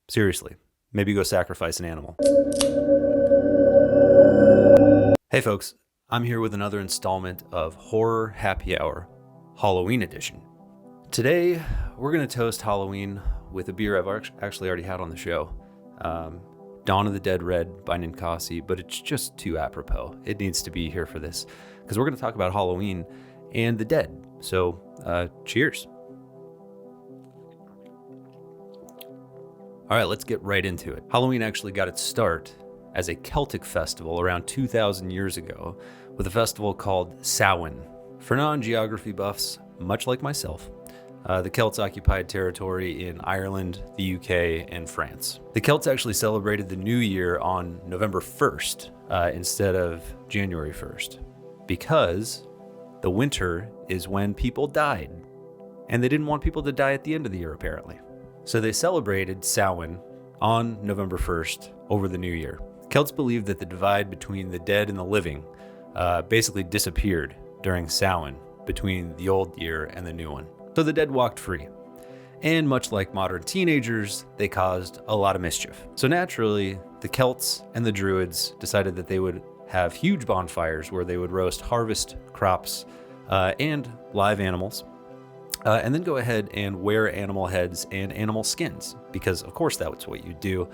Seriously, maybe go sacrifice an animal. Hey folks, I'm here with another installment of Horror Happy Hour, Halloween edition. Today, we're going to toast Halloween with a beer I've actually already had on the show. Dawn of the Dead Red by Ninkasi, but it's just too apropos. It needs to be here for this, because we're going to talk about Halloween and the dead. So, cheers. All right, let's get right into it. Halloween actually got its start as a Celtic festival around 2,000 years ago with a festival called Samhain. For non-geography buffs, much like myself, the Celts occupied territory in Ireland, the UK, and France. The Celts actually celebrated the new year on November 1st instead of January 1st because the winter is when people died, and they didn't want people to die at the end of the year, apparently. So they celebrated Samhain on November 1st over the new year. Celts believed that the divide between the dead and the living basically disappeared during Samhain between the old year and the new one. So the dead walked free. And much like modern teenagers, they caused a lot of mischief. So naturally, the Celts and the Druids decided that they would have huge bonfires where they would roast harvest crops and live animals. And then go ahead and wear animal heads and animal skins, because of course that's what you do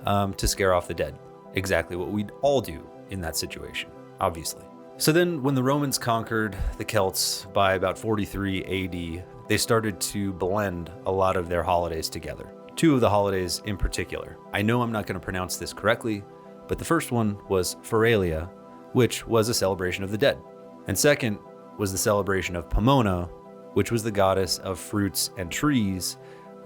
to scare off the dead. Exactly what we'd all do in that situation, obviously. So then when the Romans conquered the Celts by about 43 AD, they started to blend a lot of their holidays together. Two of the holidays in particular. I know I'm not going to pronounce this correctly, but the first one was Feralia, which was a celebration of the dead. And second was the celebration of Pomona, which was the goddess of fruits and trees,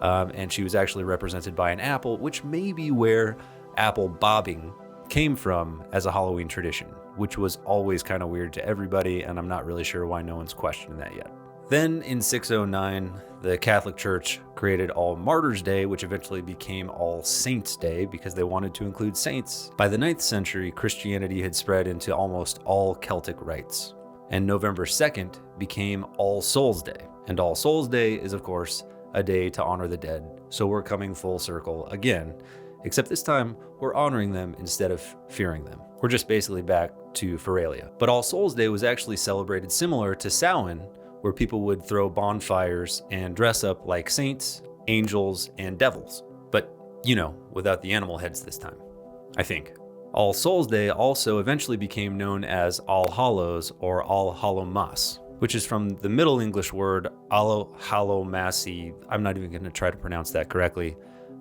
and she was actually represented by an apple, which may be where apple bobbing came from as a Halloween tradition, which was always kind of weird to everybody, and I'm not really sure why no one's questioning that yet. Then in 609, the Catholic Church created All Martyrs' Day, which eventually became All Saints' Day because they wanted to include saints. By the 9th century, Christianity had spread into almost all Celtic rites. And November 2nd became All Souls' Day. And All Souls' Day is, of course, a day to honor the dead. So we're coming full circle again, except this time we're honoring them instead of fearing them. We're just basically back to Feralia. But All Souls' Day was actually celebrated similar to Samhain, where people would throw bonfires and dress up like saints, angels, and devils. But, without the animal heads this time, I think. All Souls' Day also eventually became known as All Hallows or All Hallowmas, which is from the Middle English word Allo Hallowmassi. I'm not even going to try to pronounce that correctly,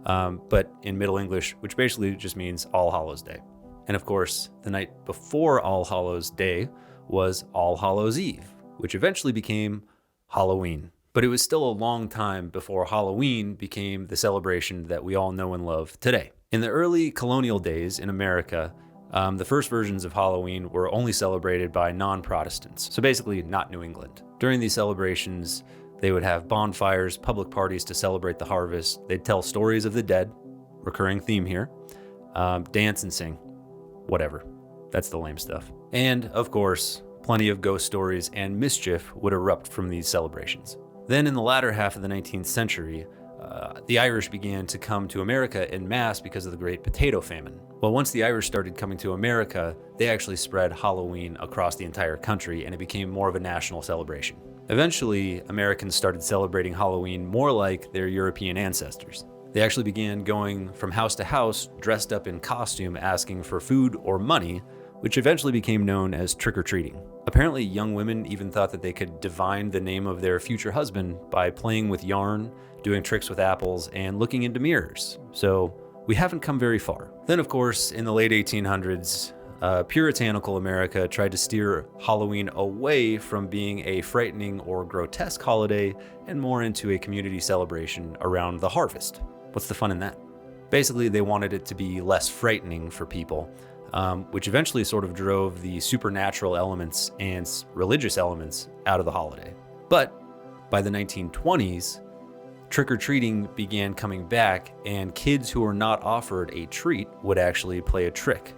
but in Middle English, which basically just means All Hallows' Day. And of course, the night before All Hallows' Day was All Hallows' Eve, which eventually became Halloween. But it was still a long time before Halloween became the celebration that we all know and love today. In the early colonial days in America, the first versions of Halloween were only celebrated by non-Protestants, so basically not New England. During these celebrations, they would have bonfires, public parties to celebrate the harvest. They'd tell stories of the dead, recurring theme here, dance and sing, whatever. That's the lame stuff. And of course, plenty of ghost stories and mischief would erupt from these celebrations. Then in the latter half of the 19th century, the Irish began to come to America en masse because of the Great Potato Famine. Well, once the Irish started coming to America, they actually spread Halloween across the entire country, and it became more of a national celebration. Eventually, Americans started celebrating Halloween more like their European ancestors. They actually began going from house to house, dressed up in costume, asking for food or money, which eventually became known as trick-or-treating. Apparently, young women even thought that they could divine the name of their future husband by playing with yarn, doing tricks with apples, and looking into mirrors. So we haven't come very far. Then, of course, in the late 1800s, puritanical America tried to steer Halloween away from being a frightening or grotesque holiday and more into a community celebration around the harvest. What's the fun in that? Basically, they wanted it to be less frightening for people, which eventually sort of drove the supernatural elements and religious elements out of the holiday. But by the 1920s, trick-or-treating began coming back, and kids who were not offered a treat would actually play a trick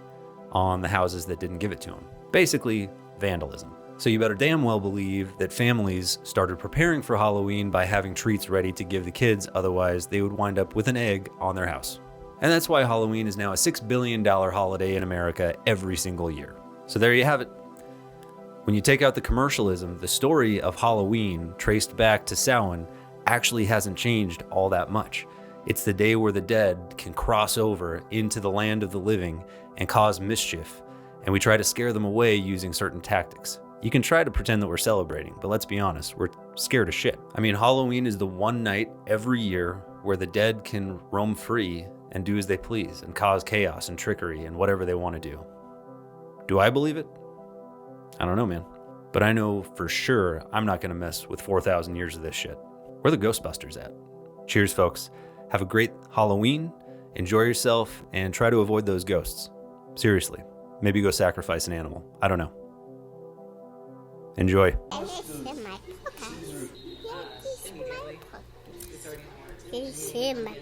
on the houses that didn't give it to them. Basically, vandalism. So you better damn well believe that families started preparing for Halloween by having treats ready to give the kids, otherwise they would wind up with an egg on their house. And that's why Halloween is now a $6 billion holiday in America every single year. So there you have it. When you take out the commercialism, the story of Halloween traced back to Samhain actually hasn't changed all that much. It's the day where the dead can cross over into the land of the living and cause mischief, and we try to scare them away using certain tactics. You can try to pretend that we're celebrating, but let's be honest, we're scared of shit. I mean, Halloween is the one night every year where the dead can roam free and do as they please and cause chaos and trickery and whatever they want to do. Do I believe it? I don't know, man. But I know for sure I'm not going to mess with 4,000 years of this shit. Where are the Ghostbusters at? Cheers, folks. Have a great Halloween, enjoy yourself, and try to avoid those ghosts. Seriously. Maybe go sacrifice an animal. I don't know. Enjoy. This is my